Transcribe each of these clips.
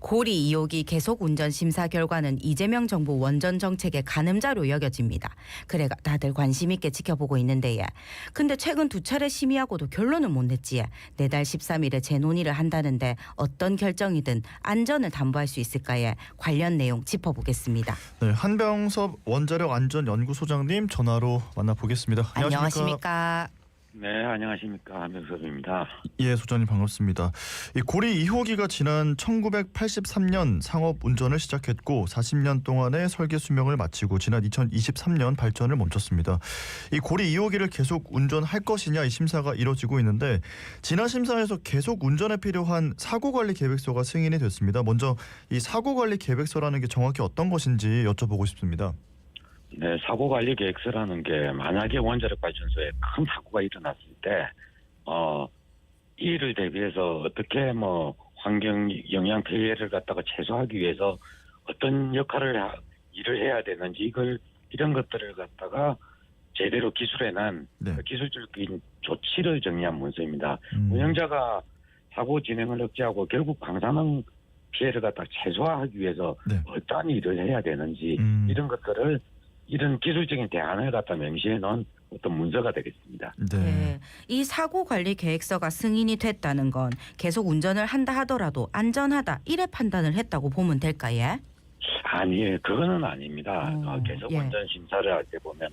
고리 2호기 계속 운전 심사 결과는 이재명 정부 원전 정책의 가늠자로 여겨집니다. 그래 다들 관심 있게 지켜보고 있는데 근데 최근 두 차례 심의하고도 결론은 못 냈지. 내달 13일에 재논의를 한다는데 어떤 결정이든 안전을 담보할 수 있을까에 관련 내용 짚어보겠습니다. 네, 한병섭 원자력 안전연구소장님 전화로 만나보겠습니다. 안녕하십니까? 네, 안녕하십니까. 한병섭입니다. 예, 소장님 반갑습니다. 이 고리 2호기가 지난 1983년 상업 운전을 시작했고 40년 동안의 설계 수명을 마치고 지난 2023년 발전을 멈췄습니다. 이 고리 2호기를 계속 운전할 것이냐 이 심사가 이뤄지고 있는데 지난 심사에서 계속 운전에 필요한 사고관리 계획서가 승인이 됐습니다. 먼저 이 사고관리 계획서라는 게 정확히 어떤 것인지 여쭤보고 싶습니다. 네, 사고관리 계획서라는 게 만약에 원자력 발전소에 큰 사고가 일어났을 때, 이를 대비해서 어떻게 환경 영향 피해를 갖다가 최소화하기 위해서 어떤 일을 해야 되는지 이런 것들을 갖다가 제대로 기술해낸 기술적인 조치를 정리한 문서입니다. 운영자가 사고 진행을 억제하고 결국 방사능 피해를 갖다가 최소화하기 위해서 어떠한 일을 해야 되는지 이런 것들을 이런 기술적인 대안을 갖다 명시해 놓은 어떤 문서가 되겠습니다. 네. 이 사고관리 계획서가 승인이 됐다는 건 계속 운전을 한다 하더라도 안전하다 이래 판단을 했다고 보면 될까요? 아니에요. 그거는 아닙니다. 계속 운전 심사를 할 때 보면은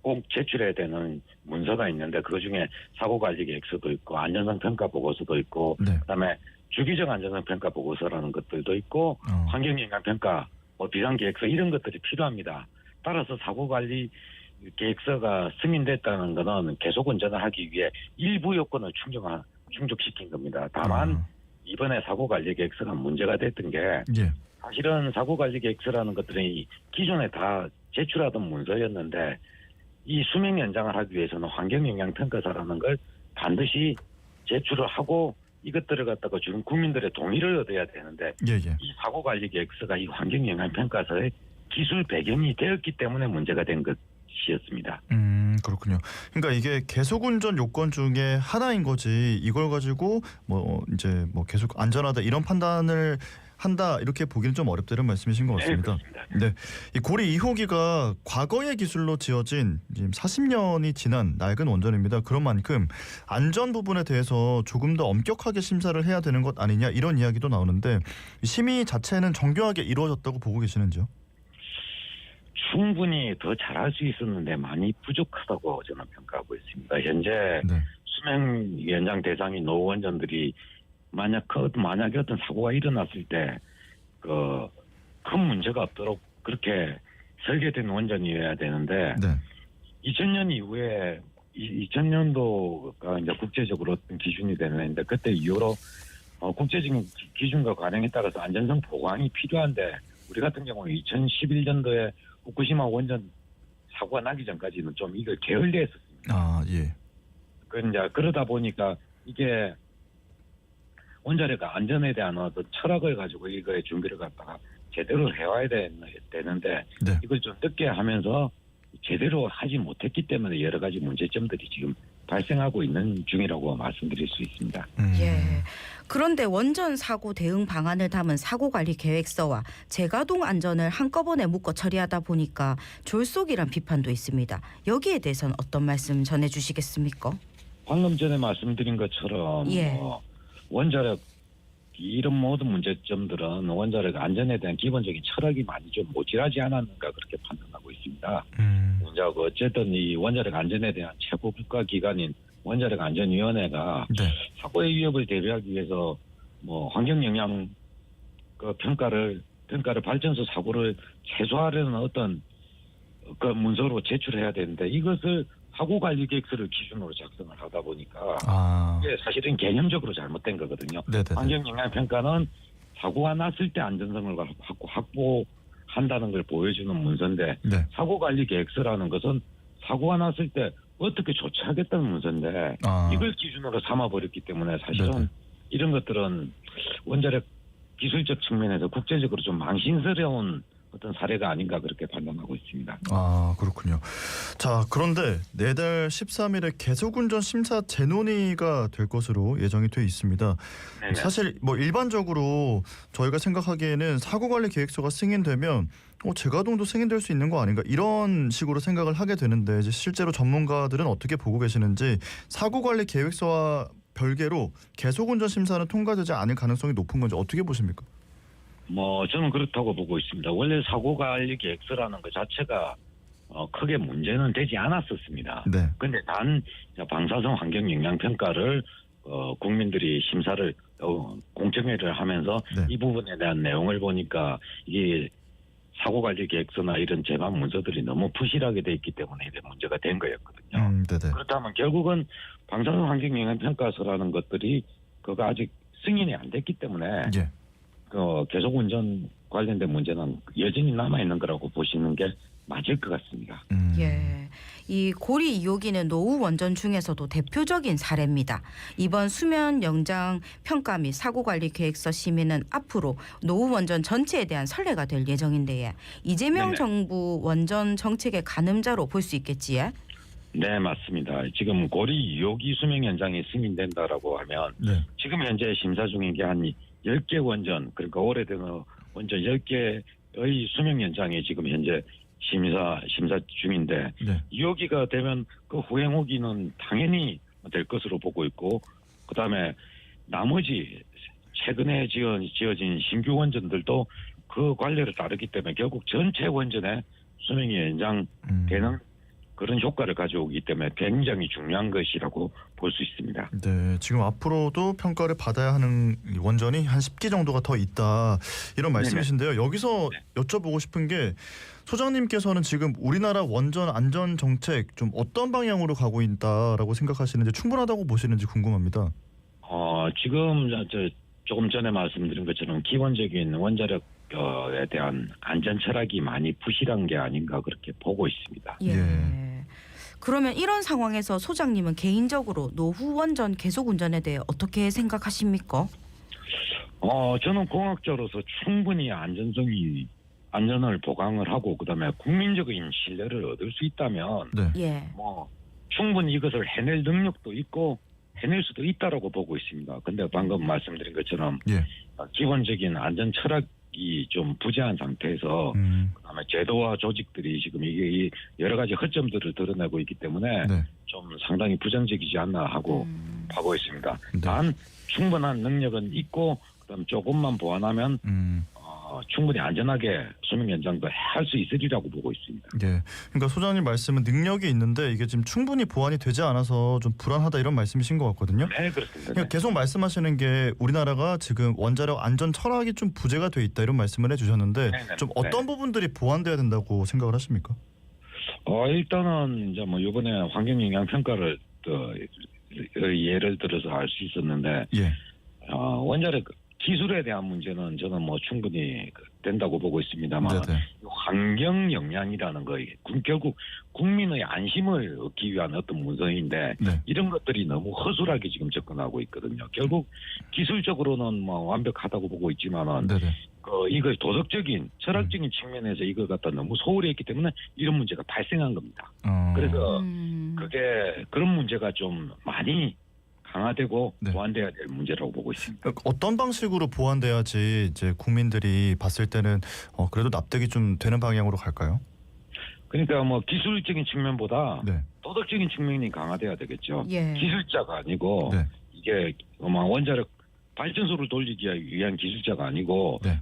꼭 제출해야 되는 문서가 있는데 그 중에 사고관리 계획서도 있고 안전성 평가 보고서도 있고 그다음에 주기적 안전성 평가 보고서라는 것들도 있고 환경영향 평가 비상계획서 이런 것들이 필요합니다. 따라서 사고관리 계획서가 승인됐다는 것은 계속 운전을 하기 위해 일부 요건을 충족시킨 겁니다. 다만 이번에 사고관리 계획서가 문제가 됐던 게 사실은 사고관리 계획서라는 것들이 기존에 다 제출하던 문서였는데 이 수명 연장을 하기 위해서는 환경영향평가서라는 걸 반드시 제출을 하고 이것들을 갖다가 지금 국민들의 동의를 얻어야 되는데 이 사고관리 계획서가 이 환경영향평가서의 기술 배경이 되었기 때문에 문제가 된 것이었습니다. 그렇군요. 그러니까 이게 계속운전 요건 중에 하나인 거지 이걸 가지고 계속 안전하다 이런 판단을 한다 이렇게 보기는 좀 어렵다 이런 말씀이신 것 같습니다. 네, 이 고리 2호기가 과거의 기술로 지어진 지금 40년이 지난 낡은 원전입니다. 그런 만큼 안전 부분에 대해서 조금 더 엄격하게 심사를 해야 되는 것 아니냐 이런 이야기도 나오는데 심의 자체는 정교하게 이루어졌다고 보고 계시는지요? 충분히 더 잘할 수 있었는데 많이 부족하다고 저는 평가하고 있습니다. 현재 수명 연장 대상인 노원전들이 만약에 어떤 사고가 일어났을 때 큰 문제가 없도록 그렇게 설계된 원전이어야 되는데 2000년 이후에 2000년도가 이제 국제적으로 어떤 기준이 되는데 그때 이후로 국제적인 기준과 관행에 따라서 안전성 보강이 필요한데 우리 같은 경우는 2011년도에 후쿠시마 원전 사고가 나기 전까지는 좀 이걸 게을리했었습니다. 그러다 보니까 이게 원자력 안전에 대한 어떤 철학을 가지고 이거의 준비를 갖다가 제대로 해와야 되는데 이걸 좀 늦게 하면서 제대로 하지 못했기 때문에 여러 가지 문제점들이 지금 발생하고 있는 중이라고 말씀드릴 수 있습니다. 그런데 원전 사고 대응 방안을 담은 사고관리 계획서와 재가동 안전을 한꺼번에 묶어 처리하다 보니까 졸속이란 비판도 있습니다. 여기에 대해서는 어떤 말씀 전해주시겠습니까? 방금 전에 말씀드린 것처럼 원자력 이런 모든 문제점들은 원자력 안전에 대한 기본적인 철학이 많이 좀 모질하지 않았는가 그렇게 판단하고 있습니다. 어쨌든 이 원자력 안전에 대한 최고 국가기관인 원자력 안전위원회가 사고의 위협을 대비하기 위해서 환경영향 평가를 발전소 사고를 최소화하려는 어떤 문서로 제출해야 되는데 이것을 사고관리 계획서를 기준으로 작성을 하다 보니까 이게 사실은 개념적으로 잘못된 거거든요. 환경영향평가는 사고가 났을 때 안전성을 확보한다는 걸 보여주는 문서인데 사고관리 계획서라는 것은 사고가 났을 때 어떻게 조치하겠다는 문서인데 이걸 기준으로 삼아버렸기 때문에 사실은 이런 것들은 원자력 기술적 측면에서 국제적으로 좀 망신스러운 어떤 사례가 아닌가 그렇게 판단하고 있습니다. 아, 그렇군요. 자, 그런데 내달 13일에 계속운전 심사 재논의가 될 것으로 예정이 돼 있습니다. 네네. 사실 뭐 일반적으로 저희가 생각하기에는 사고관리계획서가 승인되면 재가동도 승인될 수 있는 거 아닌가 이런 식으로 생각을 하게 되는데 이제 실제로 전문가들은 어떻게 보고 계시는지 사고관리계획서와 별개로 계속운전 심사는 통과되지 않을 가능성이 높은 건지 어떻게 보십니까? 저는 그렇다고 보고 있습니다. 원래 사고관리 계획서라는 것 자체가 크게 문제는 되지 않았었습니다. 네. 근데 단 방사성 환경 영향 평가를 국민들이 심사를 공청회를 하면서 네. 이 부분에 대한 내용을 보니까 이게 사고관리 계획서나 이런 제반 문서들이 너무 부실하게 돼 있기 때문에 이게 문제가 된 거였거든요. 네네. 그렇다면 결국은 방사성 환경 영향 평가서라는 것들이 그거 아직 승인이 안 됐기 때문에 예. 계속 운전 관련된 문제는 여전히 남아 있는 거라고 보시는 게 맞을 것 같습니다. 예. 이 고리 2호기는 노후 원전 중에서도 대표적인 사례입니다. 이번 수면 영장 평가 및 사고관리 계획서 심의는 앞으로 노후 원전 전체에 대한 선례가 될 예정인데 이재명 네네. 정부 원전 정책의 가늠자로 볼 수 있겠지요? 네, 맞습니다. 지금 고리 2호기 수명 연장이 승인된다라고 하면 네. 지금 현재 심사 중인 게 한 10개 원전, 그러니까 오래된 원전 10개의 수명 연장이 지금 현재 심사 중인데 네. 2호기가 되면 그 후행호기는 당연히 될 것으로 보고 있고 그다음에 나머지 최근에 지어진 신규 원전들도 그 관례를 따르기 때문에 결국 전체 원전의 수명이 연장되는 그런 효과를 가져오기 때문에 굉장히 중요한 것이라고 볼 수 있습니다. 네, 지금 앞으로도 평가를 받아야 하는 원전이 한 10기 정도가 더 있다 이런 말씀이신데요. 여기서 여쭤보고 싶은 게 소장님께서는 지금 우리나라 원전 안전 정책 좀 어떤 방향으로 가고 있다라고 생각하시는지 충분하다고 보시는지 궁금합니다. 지금 조금 전에 말씀드린 것처럼 기본적인 원자력에 대한 안전 철학이 많이 부실한 게 아닌가 그렇게 보고 있습니다. 예. 예. 그러면 이런 상황에서 소장님은 개인적으로 노후 원전 계속 운전에 대해 어떻게 생각하십니까? 저는 공학자로서 충분히 안전을 보강을 하고 그다음에 국민적인 신뢰를 얻을 수 있다면 네. 예. 충분히 이것을 해낼 능력도 있고 해낼 수도 있다라고 보고 있습니다. 근데 방금 말씀드린 것처럼 예. 기본적인 안전 철학이 좀 부재한 상태에서 그다음에 제도와 조직들이 지금 이게 여러 가지 허점들을 드러내고 있기 때문에 네. 좀 상당히 부정적이지 않나 하고 보고 있습니다. 네. 단 충분한 능력은 있고 그다음 조금만 보완하면 충분히 안전하게 수명 연장도 할 수 있으리라고 보고 있습니다. 예. 그러니까 소장님 말씀은 능력이 있는데 이게 지금 충분히 보완이 되지 않아서 좀 불안하다 이런 말씀이신 것 같거든요. 네, 그렇습니다. 그러니까 계속 말씀하시는 게 우리나라가 지금 원자력 안전 철학이 좀 부재가 돼 있다 이런 말씀을 해주셨는데 네네. 좀 어떤 부분들이 보완돼야 된다고 생각을 하십니까? 일단은 이제 이번에 환경 영향 평가를 예를 들어서 알 수 있었는데 예. 원자력 기술에 대한 문제는 저는 충분히 된다고 보고 있습니다만 네네. 환경 영향이라는 거 결국 국민의 안심을 얻기 위한 어떤 문서인데 네. 이런 것들이 너무 허술하게 지금 접근하고 있거든요. 결국 기술적으로는 완벽하다고 보고 있지만은 네네. 이걸 도덕적인 철학적인 측면에서 이걸 갖다 너무 소홀히 했기 때문에 이런 문제가 발생한 겁니다. 그래서 그런 문제가 좀 많이 강화되고 네. 보완돼야 될 문제라고 보고 있습니다. 어떤 방식으로 보완돼야지 이제 국민들이 봤을 때는 그래도 납득이 좀 되는 방향으로 갈까요? 그러니까 기술적인 측면보다 네. 도덕적인 측면이 강화돼야 되겠죠. 예. 기술자가 아니고 네. 이게 원자력 발전소를 돌리기 위한 기술자가 아니고 네.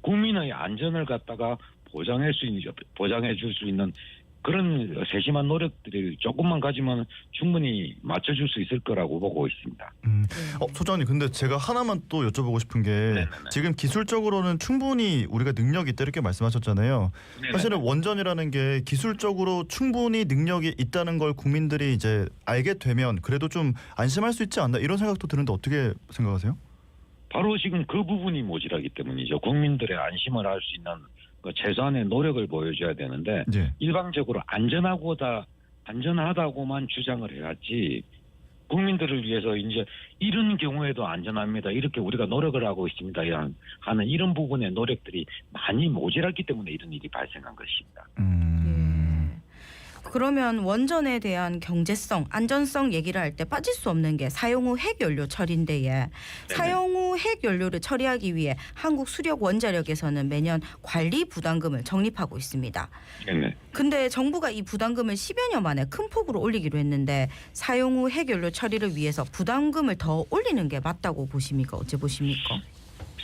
국민의 안전을 갖다가 보장해 줄 수 있는 그런 세심한 노력들을 조금만 가지면 충분히 맞춰줄 수 있을 거라고 보고 있습니다. 소장님 근데 제가 하나만 또 여쭤보고 싶은 게 네네네. 지금 기술적으로는 충분히 우리가 능력이 있다 이렇게 말씀하셨잖아요. 네네. 사실은 원전이라는 게 기술적으로 충분히 능력이 있다는 걸 국민들이 이제 알게 되면 그래도 좀 안심할 수 있지 않나 이런 생각도 드는데 어떻게 생각하세요? 바로 지금 그 부분이 모자라기 때문이죠. 국민들의 안심을 할 수 있는 최소한의 노력을 보여줘야 되는데 네. 일방적으로 안전하다고만 주장을 해야지 국민들을 위해서 이제 이런 경우에도 안전합니다. 이렇게 우리가 노력을 하고 있습니다. 하는 이런 부분의 노력들이 많이 모자랐기 때문에 이런 일이 발생한 것입니다. 그러면 원전에 대한 경제성, 안전성 얘기를 할 때 빠질 수 없는 게 사용 후 핵연료 처리인데요. 사용 후 핵연료를 처리하기 위해 한국수력원자력에서는 매년 관리 부담금을 적립하고 있습니다. 네네. 근데 정부가 이 부담금을 10여 년 만에 큰 폭으로 올리기로 했는데 사용 후 핵연료 처리를 위해서 부담금을 더 올리는 게 맞다고 보십니까? 어째 보십니까?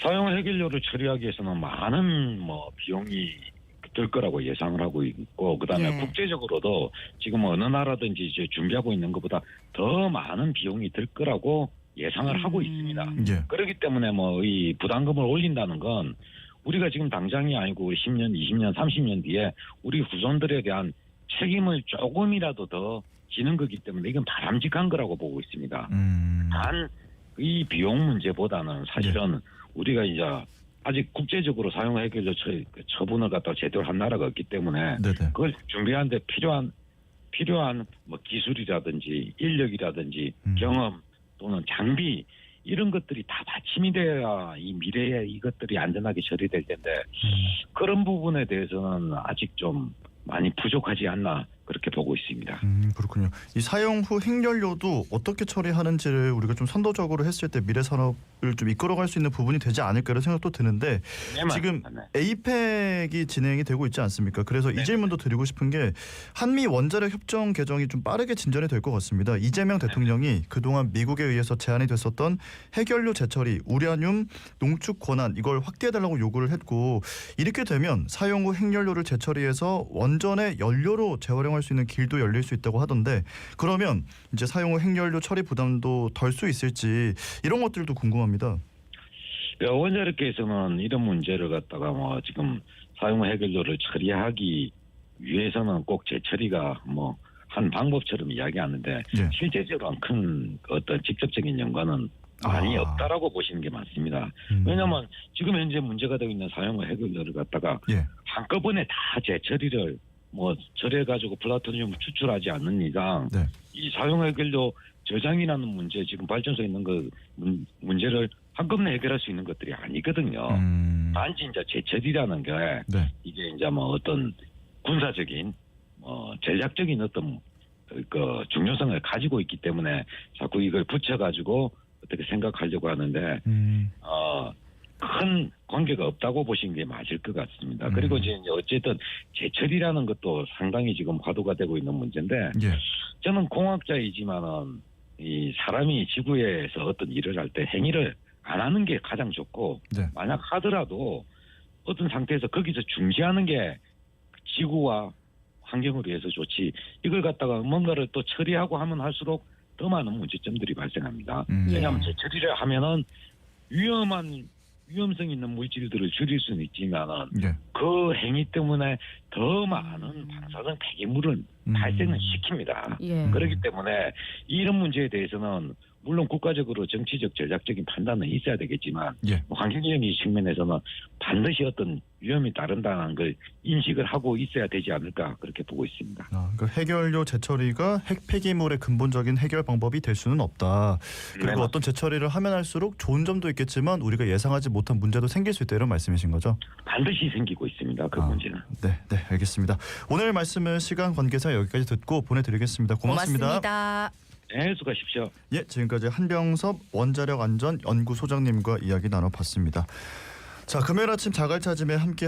사용 핵연료를 처리하기 위해서는 많은 비용이 들 거라고 예상을 하고 있고, 그다음에 국제적으로도 지금 어느 나라든지 이제 준비하고 있는 것보다 더 많은 비용이 들 거라고 예상을 하고 있습니다. 그렇기 때문에 이 부담금을 올린다는 건 우리가 지금 당장이 아니고 우리 10년, 20년, 30년 뒤에 우리 후손들에 대한 책임을 조금이라도 더 지는 거기 때문에 이건 바람직한 거라고 보고 있습니다. 단 이 비용 문제보다는 사실은 우리가 이제 아직 국제적으로 사용 핵연료 처분을 갖다 제대로 한 나라가 없기 때문에 그걸 준비하는데 필요한 기술이라든지 인력이라든지 경험 또는 장비 이런 것들이 다 받침이 돼야 이 미래에 이것들이 안전하게 처리될 텐데 그런 부분에 대해서는 아직 좀 많이 부족하지 않나 그렇게 보고 있습니다. 그렇군요. 이 사용 후 핵연료도 어떻게 처리하는지를 우리가 좀 선도적으로 했을 때 미래 산업을 좀 이끌어갈 수 있는 부분이 되지 않을까 이런 생각도 드는데 지금 에이펙이 진행이 되고 있지 않습니까? 그래서 이 질문도 드리고 싶은 게 한미 원자력 협정 개정이 좀 빠르게 진전이 될 것 같습니다. 이재명 대통령이 그동안 미국에 의해서 제한이 됐었던 핵연료 재처리, 우라늄 농축 권한 이걸 확대해달라고 요구를 했고 이렇게 되면 사용 후 핵연료를 재처리해서 원전의 연료로 재활용할 수 있는 길도 열릴 수 있다고 하던데 그러면 이제 사용 후 핵연료 처리 부담도 덜 수 있을지 이런 것들도 궁금합니다. 원자력계에서는 이런 문제를 갖다가 지금 사용 후 핵연료를 처리하기 위해서는 꼭 재처리가 한 방법처럼 이야기하는데 실제적으로는 큰 어떤 직접적인 연관은 많이 없다라고 보시는 게 맞습니다. 왜냐하면 지금 현재 문제가 되고 있는 사용 후 핵연료를 갖다가 한꺼번에 다 재처리를 절해가지고 플라토늄을 추출하지 않는 이상 이 사용 핵연료 저장이라는 문제 지금 발전소에 있는 문제를 한꺼번에 해결할 수 있는 것들이 아니거든요. 단지 이제 재처리라는 게 이게 이제 어떤 군사적인 전략적인 어떤 그 중요성을 가지고 있기 때문에 자꾸 이걸 붙여가지고 어떻게 생각하려고 하는데 큰 관계가 없다고 보시는 게 맞을 것 같습니다. 그리고 이제 어쨌든 재처리라는 것도 상당히 지금 화두가 되고 있는 문제인데 저는 공학자이지만은 이 사람이 지구에서 어떤 일을 할 때 행위를 안 하는 게 가장 좋고 만약 하더라도 어떤 상태에서 거기서 중지하는 게 지구와 환경을 위해서 좋지 이걸 갖다가 뭔가를 또 처리하고 하면 할수록 더 많은 문제점들이 발생합니다. 왜냐하면 재처리를 하면은 위험성 있는 물질들을 줄일 수는 있지만은 그 행위 때문에 더 많은 방사성 폐기물을 발생을 시킵니다. 그렇기 때문에 이런 문제에 대해서는 물론 국가적으로 정치적 전략적인 판단은 있어야 되겠지만 환경적인 측면에서는 반드시 어떤 위험이 따른다는 걸 인식을 하고 있어야 되지 않을까 그렇게 보고 있습니다. 그러니까 핵연료 재처리가 핵 폐기물의 근본적인 해결 방법이 될 수는 없다. 그리고 어떤 재처리를 하면 할수록 좋은 점도 있겠지만 우리가 예상하지 못한 문제도 생길 수 있다 이런 말씀이신 거죠? 반드시 생기고 있습니다. 그 문제는. 네, 알겠습니다. 오늘 말씀은 시간 관계상 여기까지 듣고 보내드리겠습니다. 고맙습니다. 네, 수고하십시오. 지금까지 한병섭 원자력안전연구소장님과 이야기 나눠봤습니다. 자, 금요일 아침 자갈찾음에 함께